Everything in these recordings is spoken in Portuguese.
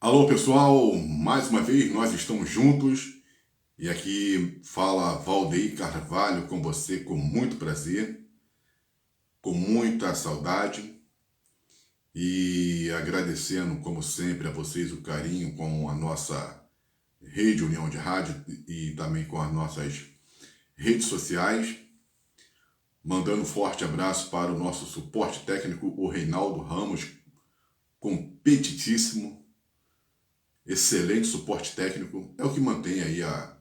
Alô pessoal, mais uma vez nós estamos juntos e aqui fala Valdeir Carvalho com você com muito prazer, com muita saudade e agradecendo como sempre a vocês o carinho com a nossa rede União de Rádio e também com as nossas redes sociais. Mandando um forte abraço para o nosso suporte técnico, o Reinaldo Ramos, competitíssimo. Excelente suporte técnico, é o que mantém aí a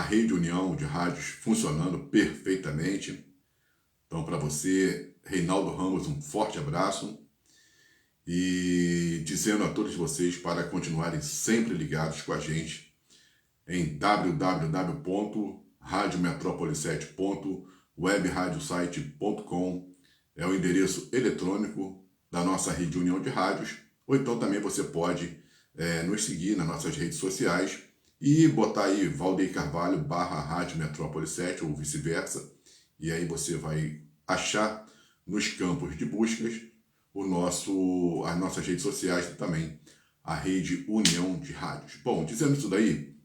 rede União de Rádios funcionando perfeitamente. Então, para você, Reinaldo Ramos, um forte abraço e dizendo a todos vocês para continuarem sempre ligados com a gente em www.radiometrópole7.webradiosite.com, é o endereço eletrônico da nossa rede União de Rádios, ou então também você pode nos seguir nas nossas redes sociais e botar aí Valdeir Carvalho / Rádio Metrópole 7 ou vice-versa, e aí você vai achar nos campos de buscas as nossas redes sociais e também a rede União de Rádios. Bom, dizendo isso daí,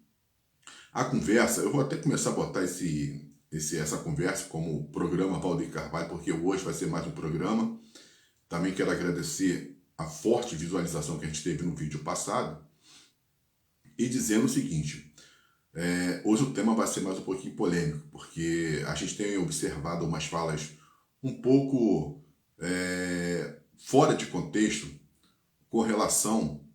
a conversa, eu vou até começar a botar essa conversa como programa Valdeir Carvalho, porque hoje vai ser mais um programa. Também quero agradecer a forte visualização que a gente teve no vídeo passado e dizendo o seguinte, hoje o tema vai ser mais um pouquinho polêmico, porque a gente tem observado umas falas um pouco fora de contexto com relação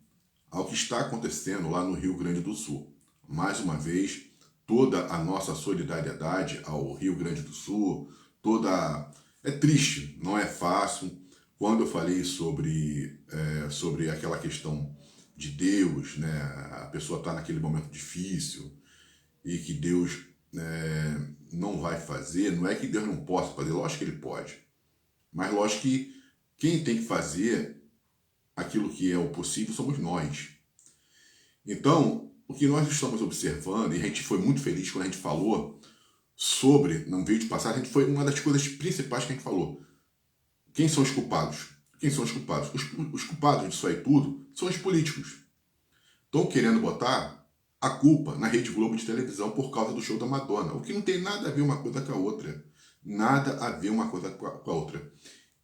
ao que está acontecendo lá no Rio Grande do Sul. Mais uma vez, toda a nossa solidariedade ao Rio Grande do Sul, é triste, não é fácil. Quando eu falei sobre aquela questão de Deus, né, a pessoa está naquele momento difícil e que Deus não vai fazer, não é que Deus não possa fazer, lógico que Ele pode, mas lógico que quem tem que fazer aquilo que é o possível somos nós. Então, o que nós estamos observando, e a gente foi muito feliz quando a gente falou sobre, no vídeo passado, foi uma das coisas principais que a gente falou. Quem são os culpados? Quem são os culpados? Os culpados disso aí tudo são os políticos. Estão querendo botar a culpa na Rede Globo de televisão por causa do show da Madonna, o que não tem nada a ver uma coisa com a outra. Nada a ver uma coisa com a outra.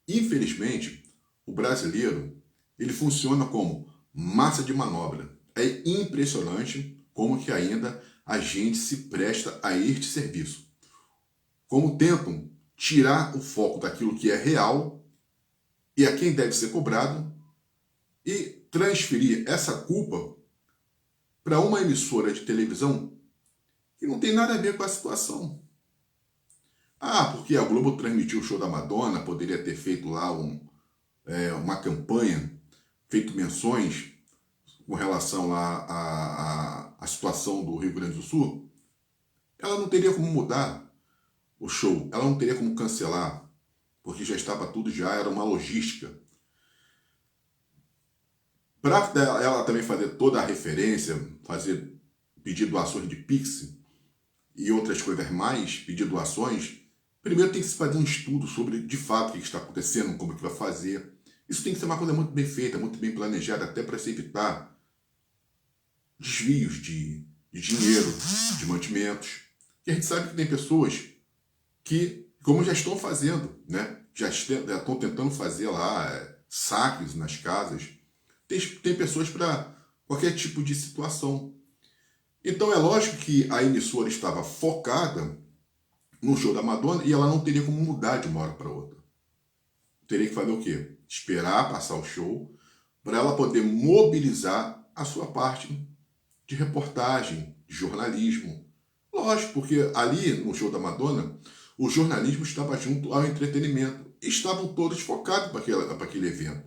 Infelizmente, o brasileiro, ele funciona como massa de manobra. É impressionante como que ainda a gente se presta a este serviço. Como tentam tirar o foco daquilo que é real e a quem deve ser cobrado e transferir essa culpa para uma emissora de televisão que não tem nada a ver com a situação. Ah, porque a Globo transmitiu o show da Madonna, poderia ter feito lá uma campanha, feito menções com relação lá à situação do Rio Grande do Sul. Ela não teria como mudar o show, ela não teria como cancelar, porque já estava tudo, já era uma logística. Para ela também fazer toda a referência, pedir doações de Pix e outras coisas mais, pedir doações, primeiro tem que se fazer um estudo sobre, de fato, o que está acontecendo, como que vai fazer. Isso tem que ser uma coisa muito bem feita, muito bem planejada, até para se evitar desvios de dinheiro, de mantimentos. E a gente sabe que tem pessoas que, como já estão fazendo, né? Já estão tentando fazer lá saques nas casas. Tem pessoas para qualquer tipo de situação. Então é lógico que a emissora estava focada no show da Madonna e ela não teria como mudar de uma hora para outra. Teria que fazer o quê? Esperar passar o show para ela poder mobilizar a sua parte de reportagem, de jornalismo. Lógico, porque ali no show da Madonna, o jornalismo estava junto ao entretenimento. Estavam todos focados para aquele evento.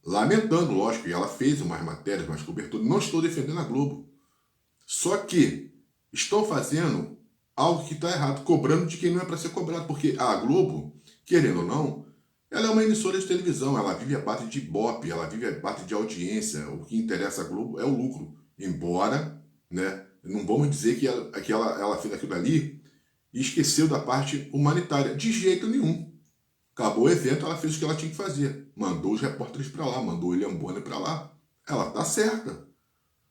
Lamentando, lógico, e ela fez umas matérias, umas coberturas. Não estou defendendo a Globo. Só que estão fazendo algo que está errado, cobrando de quem não é para ser cobrado. Porque a Globo, querendo ou não, ela é uma emissora de televisão. Ela vive a base de ibope, ela vive a base de audiência. O que interessa a Globo é o lucro. Embora, né, não vamos dizer que ela fez aquilo ali e esqueceu da parte humanitária. De jeito nenhum. Acabou o evento, ela fez o que ela tinha que fazer. Mandou os repórteres para lá, mandou o William Bonner para lá. ela está certa.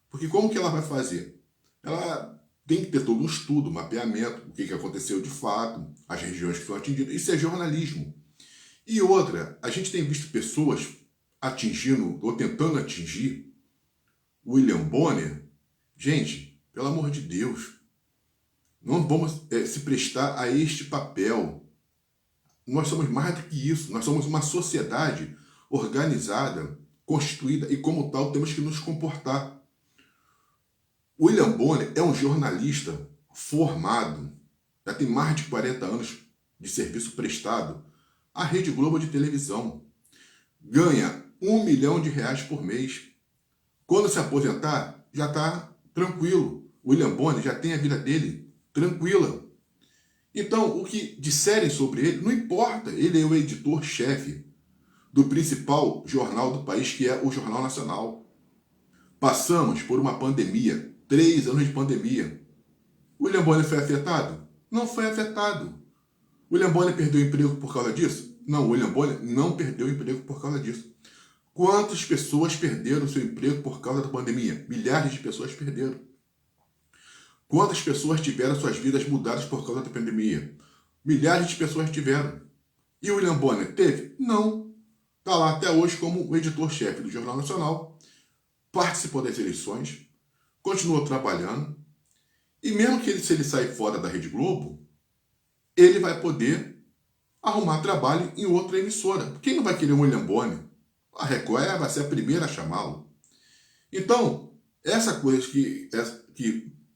Porque como que ela vai fazer? Ela tem que ter todo um estudo, mapeamento, o que aconteceu de fato, as regiões que foram atingidas. Isso é jornalismo. E outra, a gente tem visto pessoas atingindo ou tentando atingir o William Bonner. Gente, pelo amor de Deus, não vamos se prestar a este papel. Nós somos mais do que isso. Nós somos uma sociedade organizada, constituída e, como tal, temos que nos comportar. William Bonner é um jornalista formado, já tem mais de 40 anos de serviço prestado à Rede Globo de televisão. Ganha R$1 milhão por mês. Quando se aposentar, já está tranquilo. William Bonner já tem a vida dele tranquila. Então, o que disserem sobre ele, não importa. Ele é o editor-chefe do principal jornal do país, que é o Jornal Nacional. Passamos por uma pandemia, 3 anos de pandemia. William Bonner foi afetado? Não foi afetado. William Bonner perdeu o emprego por causa disso? Não, William Bonner não perdeu o emprego por causa disso. Quantas pessoas perderam seu emprego por causa da pandemia? Milhares de pessoas perderam. Quantas pessoas tiveram suas vidas mudadas por causa da pandemia? Milhares de pessoas tiveram. E o William Bonner teve? Não. Está lá até hoje como o editor-chefe do Jornal Nacional, participou das eleições, continuou trabalhando, e mesmo que se ele sair fora da Rede Globo, ele vai poder arrumar trabalho em outra emissora. Quem não vai querer um William Bonner? A Record vai ser a primeira a chamá-lo. Então, essa coisa que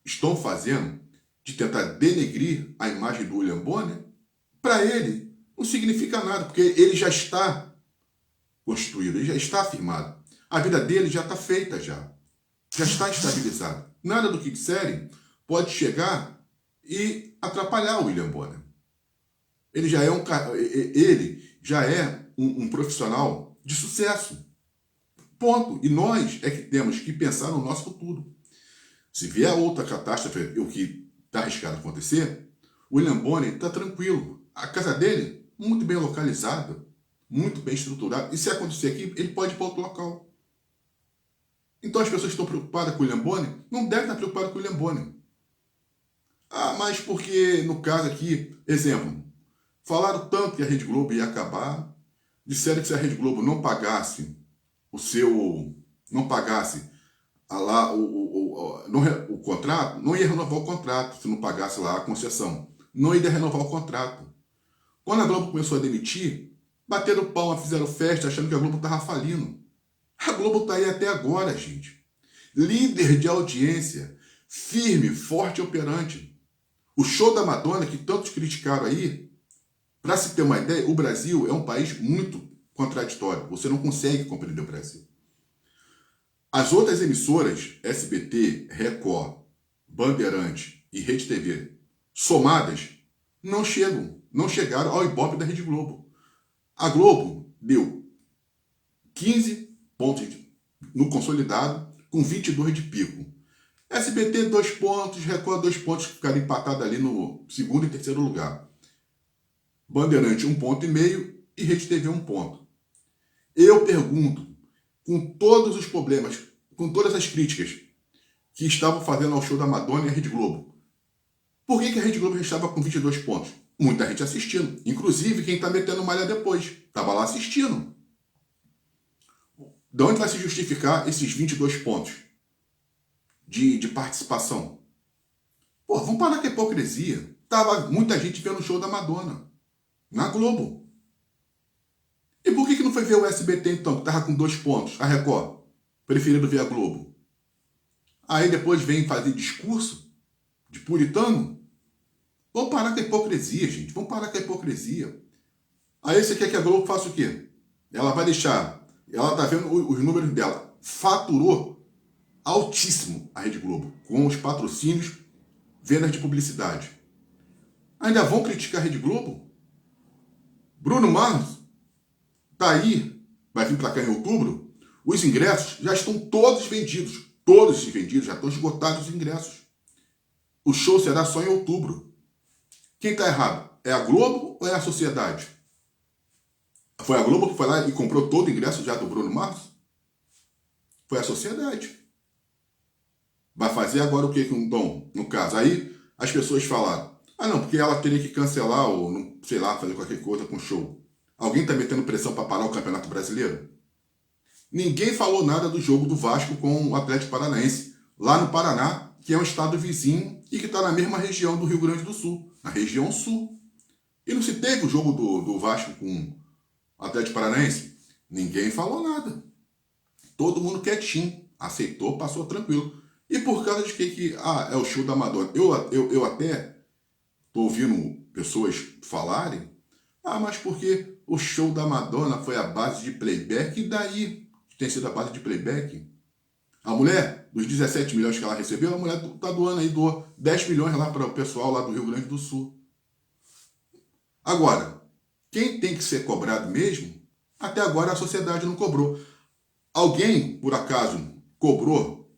estão fazendo de tentar denegrir a imagem do William Bonner, para ele não significa nada, porque ele já está constituído, ele já está afirmado. A vida dele já está feita, já está estabilizada. Nada do que disserem pode chegar e atrapalhar o William Bonner. Ele já é um profissional de sucesso. Ponto. E nós é que temos que pensar no nosso futuro. Se vier outra catástrofe, o que está arriscado acontecer, o William Bonner está tranquilo. A casa dele, muito bem localizada, muito bem estruturada. E se acontecer aqui, ele pode ir para outro local. Então as pessoas estão preocupadas com o William Bonner? Não devem estar preocupadas com o William Bonner. Ah, mas porque, no caso aqui, exemplo, falaram tanto que a Rede Globo ia acabar, disseram que se a Rede Globo não pagasse o contrato, não ia renovar o contrato, se não pagasse lá a concessão. Não ia renovar o contrato. Quando a Globo começou a demitir, bateram palma, fizeram festa, achando que a Globo estava falindo. A Globo está aí até agora, gente. Líder de audiência, firme, forte e operante. O show da Madonna, que tantos criticaram aí, para se ter uma ideia, o Brasil é um país muito contraditório. Você não consegue compreender o Brasil. As outras emissoras, SBT, Record, Bandeirante e Rede TV, somadas, não chegaram ao Ibope da Rede Globo. A Globo deu 15 pontos no consolidado, com 22 de pico. SBT 2 pontos, Record 2 pontos, que ficaram empatados ali no segundo e terceiro lugar. Bandeirante 1,5 ponto e Rede TV 1 ponto. Eu pergunto, com todos os problemas, com todas as críticas que estavam fazendo ao show da Madonna e a Rede Globo, por que a Rede Globo já estava com 22 pontos? Muita gente assistindo, inclusive quem está metendo malha depois, estava lá assistindo. De onde vai se justificar esses 22 pontos de participação? Pô, vamos parar com a hipocrisia. Tava muita gente vendo o show da Madonna na Globo. E por que não foi ver o SBT então, que estava com 2 pontos, a Record, preferindo ver a Globo? Aí depois vem fazer discurso de puritano? Vamos parar com a hipocrisia, gente. Vamos parar com a hipocrisia. Aí você quer que a Globo faça o quê? Ela vai deixar... Ela está vendo os números dela. Faturou altíssimo a Rede Globo, com os patrocínios, vendas de publicidade. Ainda vão criticar a Rede Globo? Bruno Mars está aí, vai vir para cá em outubro. Os ingressos já estão todos vendidos. Todos vendidos, já estão esgotados os ingressos. O show será só em outubro. Quem está errado? É a Globo ou é a sociedade? Foi a Globo que foi lá e comprou todo o ingresso já do Bruno Mars? Foi a sociedade. Vai fazer agora o que com o Tom? No caso, aí as pessoas falaram, ah não, porque ela teria que cancelar ou, não, sei lá, fazer qualquer coisa com o show. Alguém está metendo pressão para parar o Campeonato Brasileiro? Ninguém falou nada do jogo do Vasco com o Atlético Paranaense, lá no Paraná, que é um estado vizinho e que está na mesma região do Rio Grande do Sul, na região sul. E não se teve o jogo do Vasco com o Atlético Paranaense? Ninguém falou nada. Todo mundo quietinho, aceitou, passou tranquilo. E por causa de que é o show da Madonna. Eu até estou ouvindo pessoas falarem, mas porque o show da Madonna foi a base de playback, e daí tem sido a base de playback? A mulher, dos 17 milhões que ela recebeu, a mulher está doando aí, doou 10 milhões lá para o pessoal lá do Rio Grande do Sul. Agora, quem tem que ser cobrado mesmo, até agora a sociedade não cobrou. Alguém, por acaso, cobrou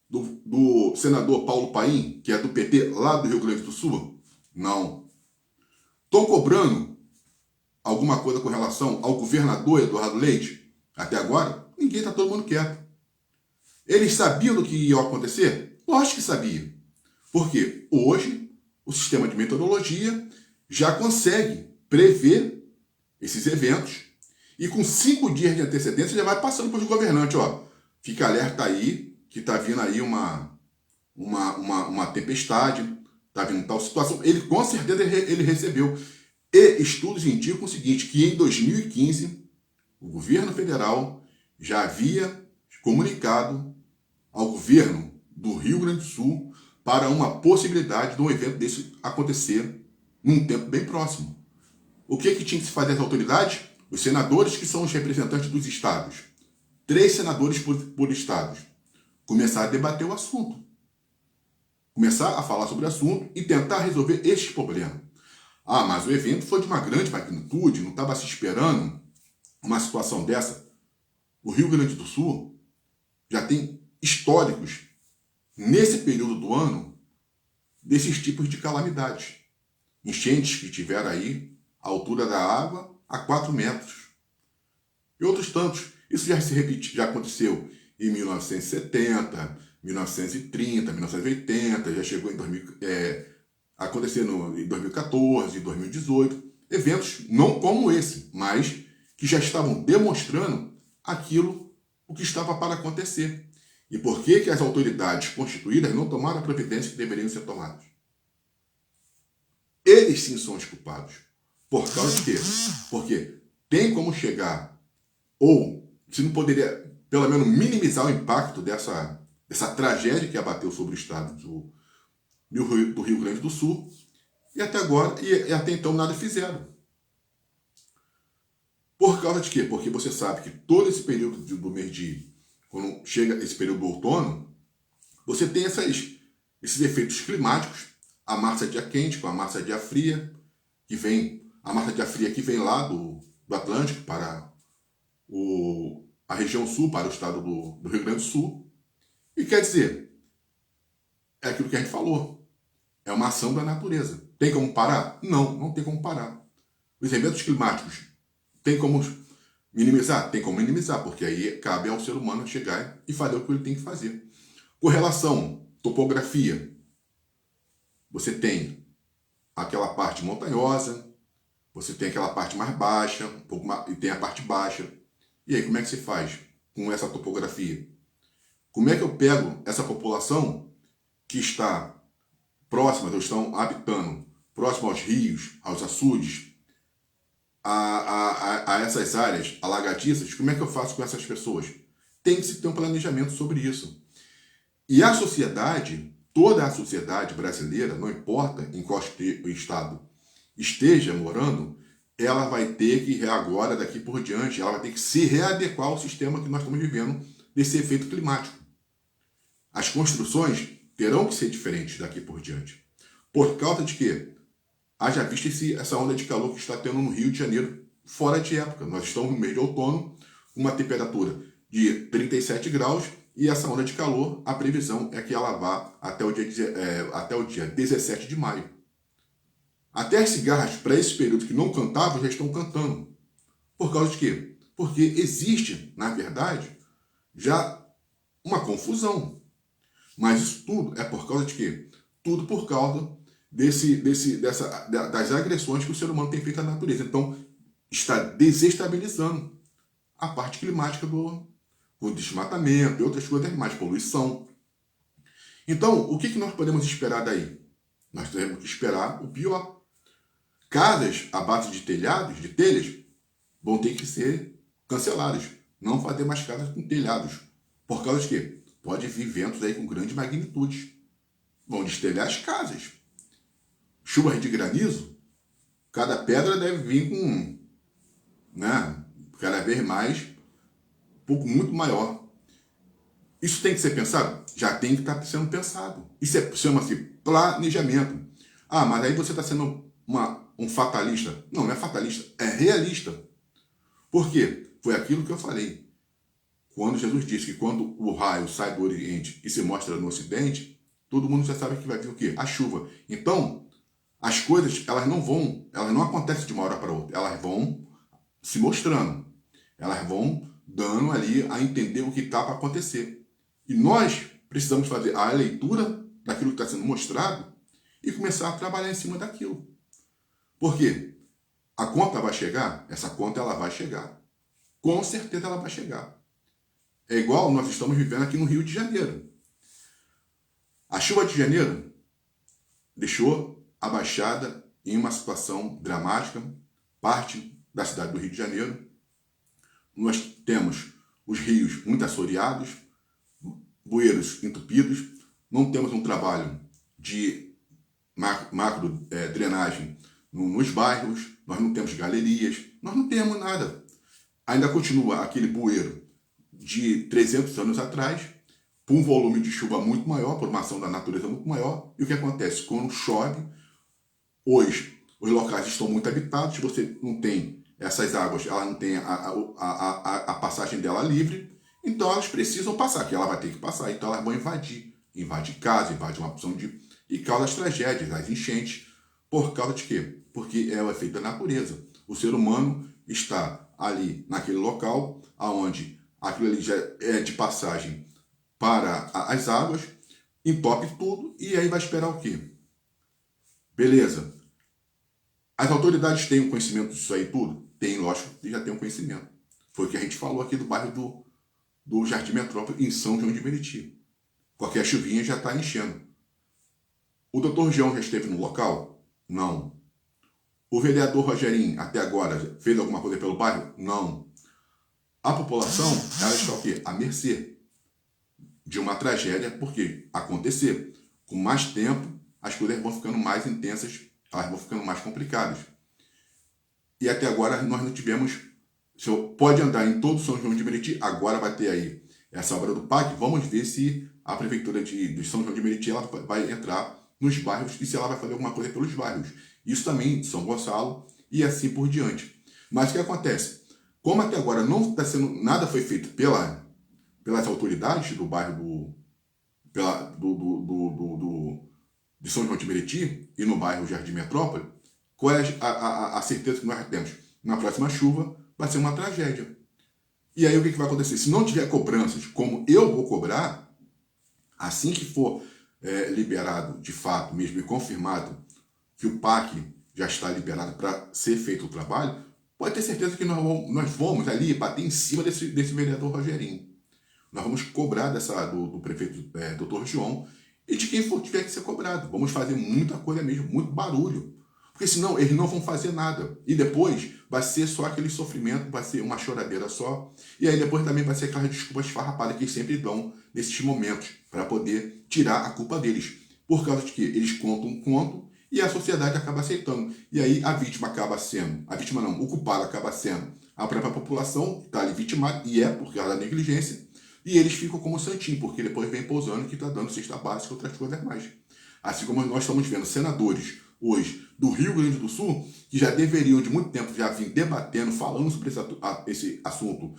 do senador Paulo Paim, que é do PT lá do Rio Grande do Sul? Não. Estão cobrando alguma coisa com relação ao governador Eduardo Leite? Até agora, ninguém, está todo mundo quieto. Eles sabiam do que ia acontecer? Lógico que sabia. Porque hoje o sistema de meteorologia já consegue prever esses eventos e com 5 dias de antecedência já vai passando para os governantes, ó. Fica alerta aí que está vindo aí uma tempestade, está vindo tal situação. Ele com certeza ele recebeu. E estudos indicam o seguinte, que em 2015 o governo federal já havia comunicado ao governo do Rio Grande do Sul para uma possibilidade de um evento desse acontecer num tempo bem próximo. O que tinha que se fazer as autoridades? Os senadores, que são os representantes dos estados, 3 senadores por estados, começar a debater o assunto. Começar a falar sobre o assunto e tentar resolver estes problemas. Mas o evento foi de uma grande magnitude, não estava se esperando uma situação dessa. O Rio Grande do Sul já tem históricos, nesse período do ano, desses tipos de calamidades. Enchentes que tiveram aí a altura da água a 4 metros. E outros tantos. Isso já se repetiu, já aconteceu em 1970, 1930, 1980, já chegou em acontecendo em 2014, 2018. Eventos não como esse, mas que já estavam demonstrando o que estava para acontecer. E por que as autoridades constituídas não tomaram a providência que deveriam ser tomadas? Eles sim são os culpados. Por causa de quê? Porque tem como chegar, ou se não poderia, pelo menos, minimizar o impacto dessa tragédia que abateu sobre o estado do Rio Grande do Sul, e até agora, e até então nada fizeram. Por causa de quê? Porque você sabe que todo esse período do mês quando chega esse período do outono, você tem esses efeitos climáticos, a massa de ar quente com a massa de ar fria, a massa de ar fria que vem lá do Atlântico para a região sul, para o estado do Rio Grande do Sul. E quer dizer, é aquilo que a gente falou, é uma ação da natureza. Tem como parar? Não, não tem como parar. Os eventos climáticos tem como minimizar? Tem como minimizar, porque aí cabe ao ser humano chegar e fazer o que ele tem que fazer. Com relação à topografia, você tem aquela parte montanhosa, você tem aquela parte mais baixa, e tem a parte baixa. E aí, como é que se faz com essa topografia? Como é que eu pego essa população que está próxima, ou estão habitando, próximo aos rios, aos açudes, a essas áreas alagadiças? Como é que eu faço com essas pessoas? Tem que se ter um planejamento sobre isso. E a sociedade, toda a sociedade brasileira, não importa em qual estado esteja morando, ela vai ter que, agora, daqui por diante, ela vai ter que se readequar ao sistema que nós estamos vivendo desse efeito climático. As construções terão que ser diferentes daqui por diante. Por causa de quê? Haja vista essa onda de calor que está tendo no Rio de Janeiro, fora de época. Nós estamos no mês de outono, uma temperatura de 37 graus, e essa onda de calor, a previsão é que ela vá até o dia 17 de maio. Até as cigarras, para esse período que não cantavam, já estão cantando. Por causa de quê? Porque existe, na verdade, já uma confusão. Mas isso tudo é por causa de quê? Tudo por causa das agressões que o ser humano tem feito à natureza. Então, está desestabilizando a parte climática do desmatamento e outras coisas mais, poluição. Então, o que nós podemos esperar daí? Nós temos que esperar o pior. Casas à base de telhados, de telhas, vão ter que ser canceladas. Não fazer mais casas com telhados. Por causa de quê? Pode vir ventos aí com grandes magnitudes. Vão destelhar as casas. Chuvas de granizo, cada pedra deve vir com, cada vez mais, um pouco muito maior. Isso tem que ser pensado? Já tem que estar sendo pensado. Isso chama-se planejamento. Ah, mas aí você está sendo um fatalista. Não é fatalista, é realista. Por quê? Foi aquilo que eu falei. Quando Jesus disse que quando o raio sai do Oriente e se mostra no Ocidente, todo mundo já sabe que vai vir o quê? A chuva. Então, as coisas, elas não acontecem de uma hora para outra. Elas vão se mostrando. Elas vão dando ali a entender o que está para acontecer. E nós precisamos fazer a leitura daquilo que está sendo mostrado e começar a trabalhar em cima daquilo. Por quê? A conta vai chegar? Essa conta ela vai chegar. Com certeza ela vai chegar. É igual nós estamos vivendo aqui no Rio de Janeiro. A chuva de janeiro deixou a Baixada em uma situação dramática, parte da cidade do Rio de Janeiro. Nós temos os rios muito assoreados, bueiros entupidos, não temos um trabalho de macro drenagem nos bairros, nós não temos galerias, nós não temos nada. Ainda continua aquele bueiro de 300 anos atrás, por um volume de chuva muito maior, por uma ação da natureza muito maior. E o que acontece? Quando chove, hoje os locais estão muito habitados, você não tem essas águas, ela não tem a passagem dela livre, então elas precisam passar, que ela vai ter que passar, então elas vão invadir casa, invadir uma opção de... e causa as tragédias, as enchentes. Por causa de quê? Porque é o efeito da natureza. O ser humano está ali naquele local, onde aquilo ali já é de passagem para as águas, entope tudo, e aí vai esperar o quê? Beleza. As autoridades têm o conhecimento disso aí tudo? Tem, lógico, que já tem o conhecimento. Foi o que a gente falou aqui do bairro do Jardim Metrópole, em São João de Meriti. Qualquer chuvinha já está enchendo. O doutor João já esteve no local? Não. O vereador Rogerinho, até agora, fez alguma coisa pelo bairro? Não. A população, ela está o quê? À mercê de uma tragédia, porque acontecer. Com mais tempo, as coisas vão ficando mais intensas, elas vão ficando mais complicadas. E até agora nós não tivemos... Pode andar em todo São João de Meriti, agora vai ter aí essa obra do PAC. Vamos ver se a prefeitura de São João de Meriti ela vai entrar nos bairros e se ela vai fazer alguma coisa pelos bairros. Isso também de São Gonçalo e assim por diante. Mas o que acontece? Como até agora não está sendo, nada foi feito pelas autoridades do bairro de São João de Meriti e no bairro Jardim Metrópole, qual é a certeza que nós temos? Na próxima chuva vai ser uma tragédia. E aí o que vai acontecer? Se não tiver cobranças, como eu vou cobrar, assim que for liberado de fato mesmo e confirmado que o PAC já está liberado para ser feito o trabalho, pode ter certeza que nós vamos ali bater em cima desse vereador Rogerinho. Nós vamos cobrar do prefeito Dr. João e de quem for tiver que ser cobrado. Vamos fazer muita coisa mesmo, muito barulho. Porque senão eles não vão fazer nada. E depois vai ser só aquele sofrimento, vai ser uma choradeira só. E aí depois também vai ser aquelas desculpas farrapadas que eles sempre dão nesses momentos para poder tirar a culpa deles. Por causa de que eles contam um conto e a sociedade acaba aceitando. E aí a vítima acaba sendo, o culpado acaba sendo a própria população, que está ali vitimada, e é por causa da negligência, e eles ficam como santinho, porque depois vem pousando que está dando cesta básica e outras coisas mais. Assim como nós estamos vendo senadores hoje do Rio Grande do Sul, que já deveriam de muito tempo já vir debatendo, falando sobre esse assunto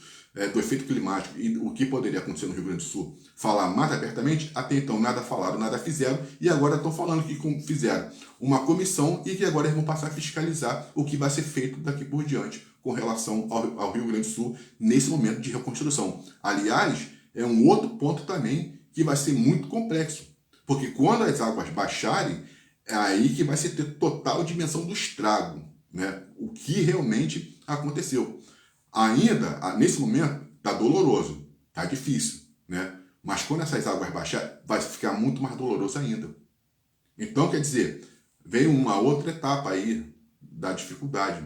do efeito climático e o que poderia acontecer no Rio Grande do Sul, falar mais abertamente, até então nada falaram, nada fizeram, e agora estão falando que fizeram uma comissão e que agora eles vão passar a fiscalizar o que vai ser feito daqui por diante com relação ao Rio Grande do Sul nesse momento de reconstrução. Aliás, é um outro ponto também que vai ser muito complexo. Porque quando as águas baixarem, é aí que vai se ter total dimensão do estrago, né? O que realmente aconteceu. Ainda, nesse momento, está doloroso, está difícil, né? Mas quando essas águas baixarem, vai ficar muito mais doloroso ainda. Então, quer dizer, vem uma outra etapa aí da dificuldade.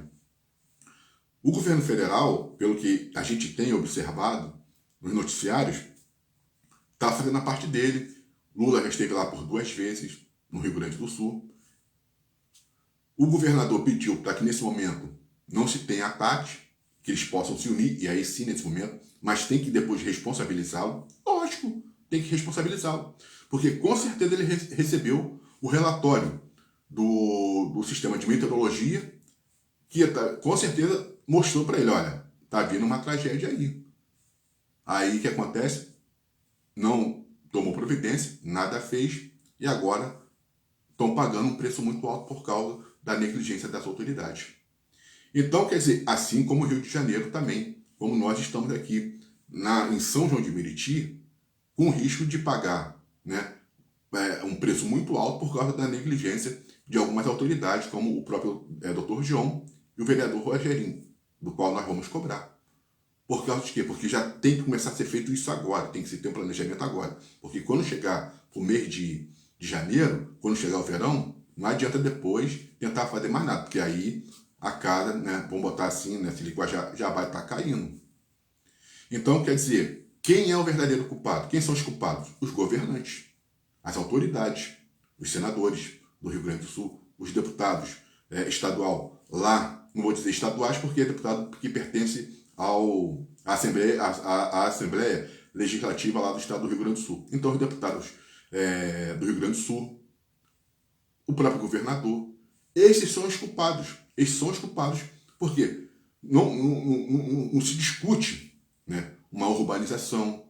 O governo federal, pelo que a gente tem observado nos noticiários, está fazendo a parte dele. Lula já esteve lá por 2 vezes, no Rio Grande do Sul. O governador pediu para que nesse momento não se tenha ataques, que eles possam se unir, e aí sim nesse momento, mas tem que depois responsabilizá-lo. Lógico, tem que responsabilizá-lo. Porque com certeza ele recebeu o relatório do sistema de meteorologia, que com certeza mostrou para ele, olha, tá vindo uma tragédia aí. Aí o que acontece? Não tomou providência, nada fez, e agora estão pagando um preço muito alto por causa da negligência das autoridades. Então, quer dizer, assim como o Rio de Janeiro também, como nós estamos aqui em São João de Meriti, com risco de pagar, né, um preço muito alto por causa da negligência de algumas autoridades, como o próprio Dr. João e o vereador Rogerinho, do qual nós vamos cobrar. Por causa de quê? Porque já tem que começar a ser feito isso agora, tem que se ter um planejamento agora. Porque quando chegar o mês de janeiro, quando chegar o verão, não adianta depois tentar fazer mais nada, porque aí a casa, né, vamos botar assim, né, Siliquá já vai estar caindo. Então, quer dizer, quem é o verdadeiro culpado? Quem são os culpados? Os governantes, as autoridades, os senadores do Rio Grande do Sul, os deputados estadual lá, não vou dizer estaduais porque é deputado que pertence à Assembleia Legislativa lá do estado do Rio Grande do Sul. Então, os deputados do Rio Grande do Sul, o próprio governador, esses são os culpados. Esses são os culpados. Por quê? Não se discute, né, uma urbanização.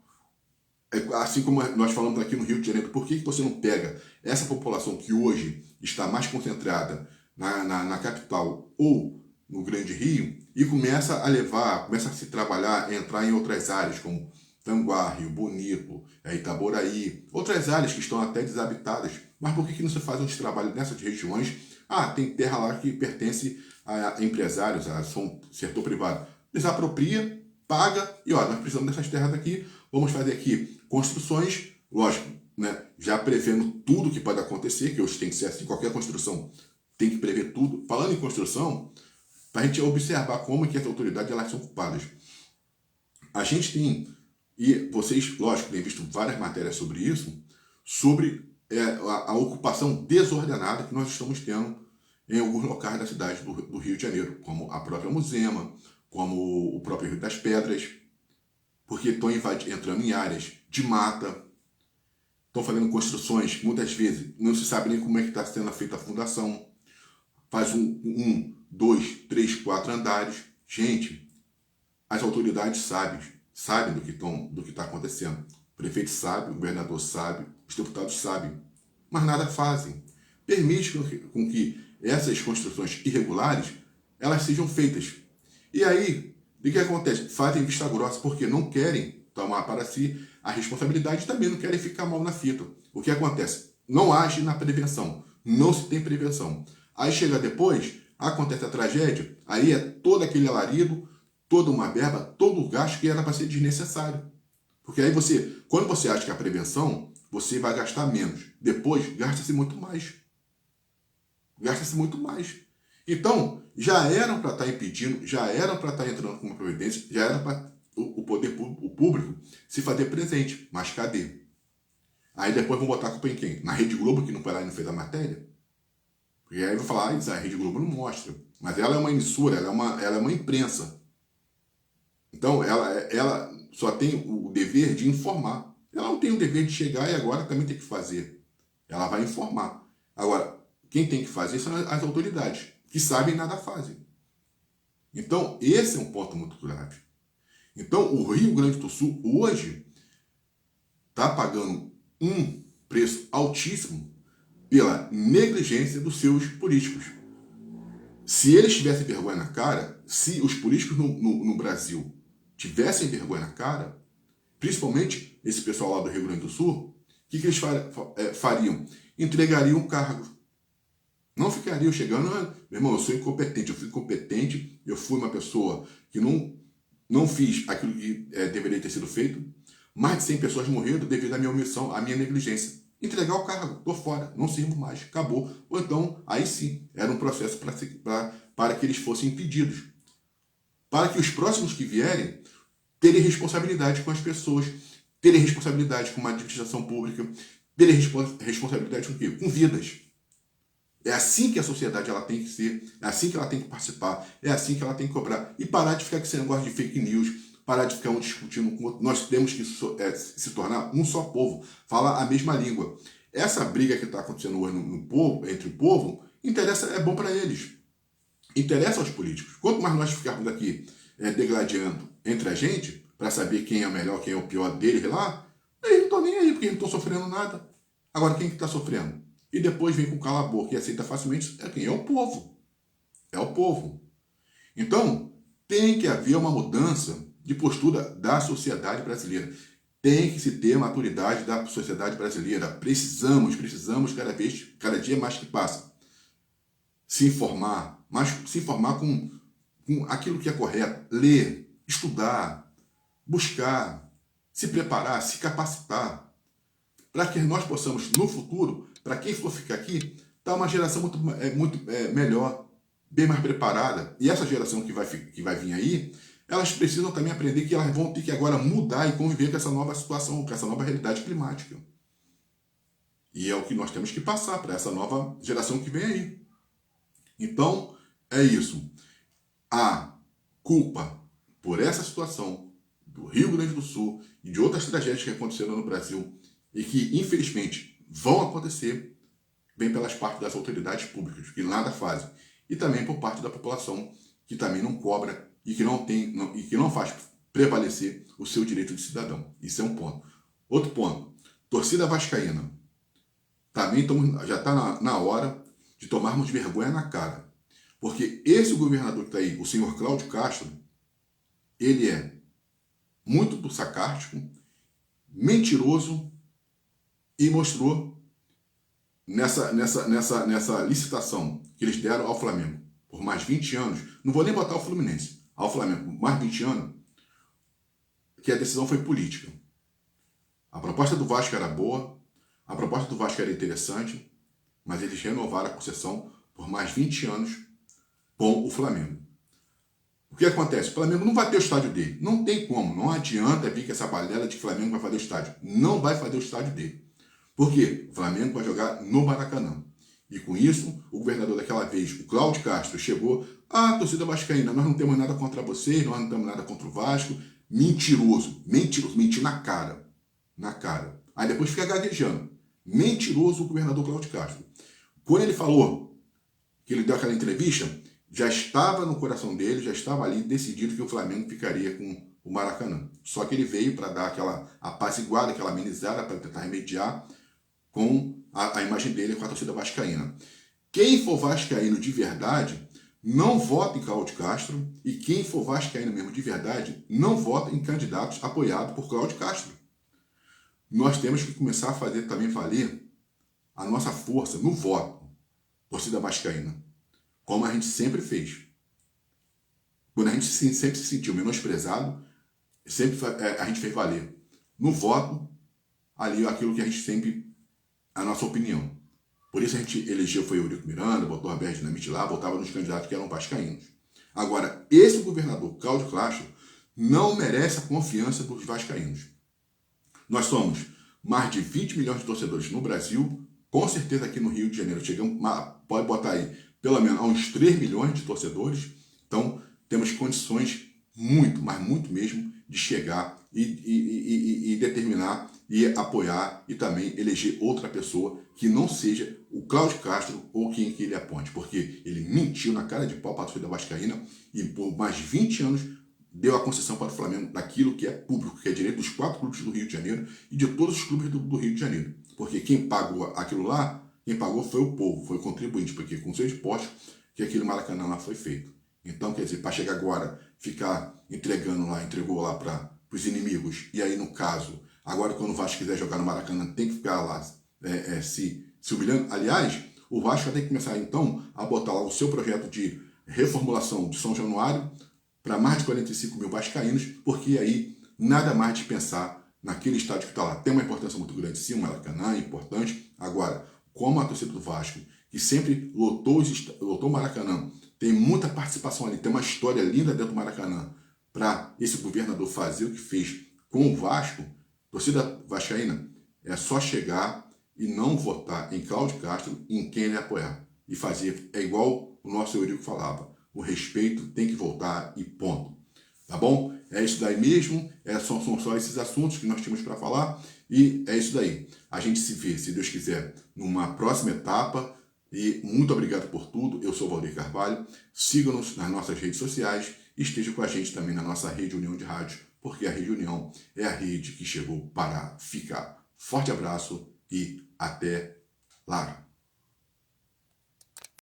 Assim como nós falamos aqui no Rio de Janeiro, por que você não pega essa população que hoje está mais concentrada na capital ou no Grande Rio e começa a levar, começa a se trabalhar, a entrar em outras áreas como Tanguá, Rio Bonito, Itaboraí, outras áreas que estão até desabitadas. Mas por que não se faz um trabalho nessas regiões? Tem terra lá que pertence a empresários, a setor privado. Desapropria, paga e nós precisamos dessas terras aqui, vamos fazer aqui construções, lógico, né, já prevendo tudo que pode acontecer, que hoje tem que ser assim, qualquer construção tem que prever tudo. Falando em construção, para a gente observar como que as autoridades elas são culpadas. A gente tem, e vocês, lógico, têm visto várias matérias sobre isso, sobre a ocupação desordenada que nós estamos tendo em alguns locais da cidade do Rio de Janeiro, como a própria Muzema, como o próprio Rio das Pedras, porque estão entrando em áreas de mata, estão fazendo construções que muitas vezes não se sabe nem como é que está sendo feita a fundação, faz 1, 2, 3, 4 andares. Gente, as autoridades sabem do que está acontecendo. O prefeito sabe, o governador sabe, os deputados sabem, mas nada fazem. Permite com que essas construções irregulares elas sejam feitas. E aí, o que acontece? Fazem vista grossa porque não querem tomar para si a responsabilidade e também não querem ficar mal na fita. O que acontece? Não age na prevenção. Não se tem prevenção. Aí chega depois, acontece a tragédia, aí é todo aquele alarido, toda uma verba, todo o gasto que era para ser desnecessário. Porque aí quando você acha que é a prevenção, você vai gastar menos. Depois, gasta-se muito mais. Gasta-se muito mais. Então, já eram para estar impedindo, já eram para estar entrando com uma providência, já era para o poder público se fazer presente. Mas cadê? Aí depois vão botar a culpa em quem? Na Rede Globo, que não foi lá e não fez a matéria? Porque aí vai falar, a Rede Globo não mostra. Mas ela é uma emissora, ela é uma imprensa. Então, ela só tem o dever de informar. Ela não tem o dever de chegar e agora também tem que fazer. Ela vai informar. Agora, quem tem que fazer são as autoridades, que sabem e nada fazem. Então, esse é um ponto muito grave. Então, o Rio Grande do Sul, hoje, está pagando um preço altíssimo pela negligência dos seus políticos. Se eles tivessem vergonha na cara, se os políticos no Brasil tivessem vergonha na cara, principalmente esse pessoal lá do Rio Grande do Sul, o que eles fariam? Entregariam o cargo. Não ficariam chegando, meu irmão, eu sou incompetente, eu fui incompetente, eu fui uma pessoa que não fiz aquilo que deveria ter sido feito. Mais de 100 pessoas morreram devido à minha omissão, à minha negligência. Entregar o cargo, estou fora, não sirvo mais, acabou. Ou então, aí sim, era um processo para que eles fossem impedidos. Para que os próximos que vierem terem responsabilidade com as pessoas, terem responsabilidade com uma administração pública, terem responsabilidade com o quê? Com vidas. É assim que a sociedade ela tem que ser, é assim que ela tem que participar, é assim que ela tem que cobrar. E parar de ficar com esse negócio de fake news, parar de ficar um discutindo com o outro. Nós temos que se tornar um só povo, falar a mesma língua. Essa briga que está acontecendo hoje no povo, entre o povo, é bom para eles. Interessa aos políticos. Quanto mais nós ficarmos aqui degladiando entre a gente, para saber quem é o melhor, quem é o pior deles lá, eles não estão nem aí, porque eles não estão sofrendo nada. Agora, quem que está sofrendo? E depois vem com cala a boca e aceita facilmente, é quem? É o povo. É o povo. Então, tem que haver uma mudança de postura da sociedade brasileira. Tem que se ter maturidade da sociedade brasileira. Precisamos cada dia mais que passa, se informar, mas se informar com aquilo que é correto. Ler, estudar, buscar, se preparar, se capacitar, para que nós possamos, no futuro, para quem for ficar aqui, dar uma geração muito melhor, bem mais preparada. E essa geração que vai vir aí, elas precisam também aprender que elas vão ter que agora mudar e conviver com essa nova situação, com essa nova realidade climática. E é o que nós temos que passar para essa nova geração que vem aí. Então, é isso. A culpa por essa situação do Rio Grande do Sul e de outras tragédias que aconteceram no Brasil e que, infelizmente, vão acontecer, vem pelas partes das autoridades públicas, que nada fazem. E também por parte da população, que também não cobra e que não faz prevalecer o seu direito de cidadão. Isso é um ponto. Outro ponto, torcida vascaína. Também já está na hora de tomarmos vergonha na cara. Porque esse governador que está aí, o senhor Cláudio Castro, ele é muito sarcástico, mentiroso e mostrou nessa licitação que eles deram ao Flamengo por mais 20 anos, não vou nem botar o Fluminense, ao Flamengo por mais 20 anos, que a decisão foi política. A proposta do Vasco era boa, a proposta do Vasco era interessante, mas eles renovaram a concessão por mais 20 anos com o Flamengo. O que acontece? O Flamengo não vai ter o estádio dele. Não tem como. Não adianta vir com essa balela de que o Flamengo vai fazer o estádio. Não vai fazer o estádio dele. Por quê? O Flamengo vai jogar no Maracanã. E com isso, o governador daquela vez, o Cláudio Castro, chegou: torcida vascaína, nós não temos nada contra vocês, nós não temos nada contra o Vasco. Mentiroso. Mentir na cara. Na cara. Aí depois fica gaguejando. Mentiroso o governador Cláudio Castro. Quando ele falou que ele deu aquela entrevista, já estava no coração dele, já estava ali decidido que o Flamengo ficaria com o Maracanã. Só que ele veio para dar aquela apaziguada, aquela amenizada, para tentar remediar com a imagem dele com a torcida vascaína. Quem for vascaíno de verdade, não vota em Cláudio Castro, e quem for vascaíno mesmo de verdade, não vota em candidatos apoiados por Cláudio Castro. Nós temos que começar a fazer também valer a nossa força no voto, torcida vascaína, como a gente sempre fez. Quando a gente sempre se sentiu menosprezado, sempre a gente fez valer no voto ali aquilo que a gente sempre, a nossa opinião. Por isso a gente elegeu, foi Eurico Miranda, botou a Roberto Dinamite lá, votava nos candidatos que eram vascaínos. Agora, esse governador, Cláudio Castro, não merece a confiança dos vascaínos. Nós somos mais de 20 milhões de torcedores no Brasil, com certeza aqui no Rio de Janeiro chegamos, pode botar aí, pelo menos a uns 3 milhões de torcedores. Então, temos condições muito, mas muito mesmo, de chegar e determinar e apoiar e também eleger outra pessoa que não seja o Cláudio Castro ou quem que ele aponte, porque ele mentiu na cara de pau para a torcida vascaína e por mais de 20 anos deu a concessão para o Flamengo daquilo que é público, que é direito dos 4 clubes do Rio de Janeiro e de todos os clubes do Rio de Janeiro. Porque quem pagou aquilo lá, quem pagou foi o povo, foi o contribuinte, porque com seus impostos que aquele Maracanã lá foi feito. Então, quer dizer, para chegar agora, ficar entregou lá para os inimigos. E aí, no caso, agora quando o Vasco quiser jogar no Maracanã, tem que ficar lá se humilhando. Aliás, o Vasco tem que começar, então, a botar lá o seu projeto de reformulação de São Januário para mais de 45 mil vascaínos, porque aí nada mais de pensar naquele estádio que está lá. Tem uma importância muito grande, sim, o Maracanã é importante. Agora, como a torcida do Vasco, que sempre lotou o Maracanã, tem muita participação ali, tem uma história linda dentro do Maracanã, para esse governador fazer o que fez com o Vasco, torcida vascaína, é só chegar e não votar em Cláudio Castro e em quem ele apoiar. E fazer, é igual o nosso Eurico falava, o respeito tem que voltar e ponto. Tá bom? É isso daí mesmo, são só esses assuntos que nós tínhamos para falar e é isso daí. A gente se vê, se Deus quiser, numa próxima etapa e muito obrigado por tudo. Eu sou Valdir Carvalho, siga-nos nas nossas redes sociais e esteja com a gente também na nossa Rede União de Rádio, porque a Rede União é a rede que chegou para ficar. Forte abraço e até lá!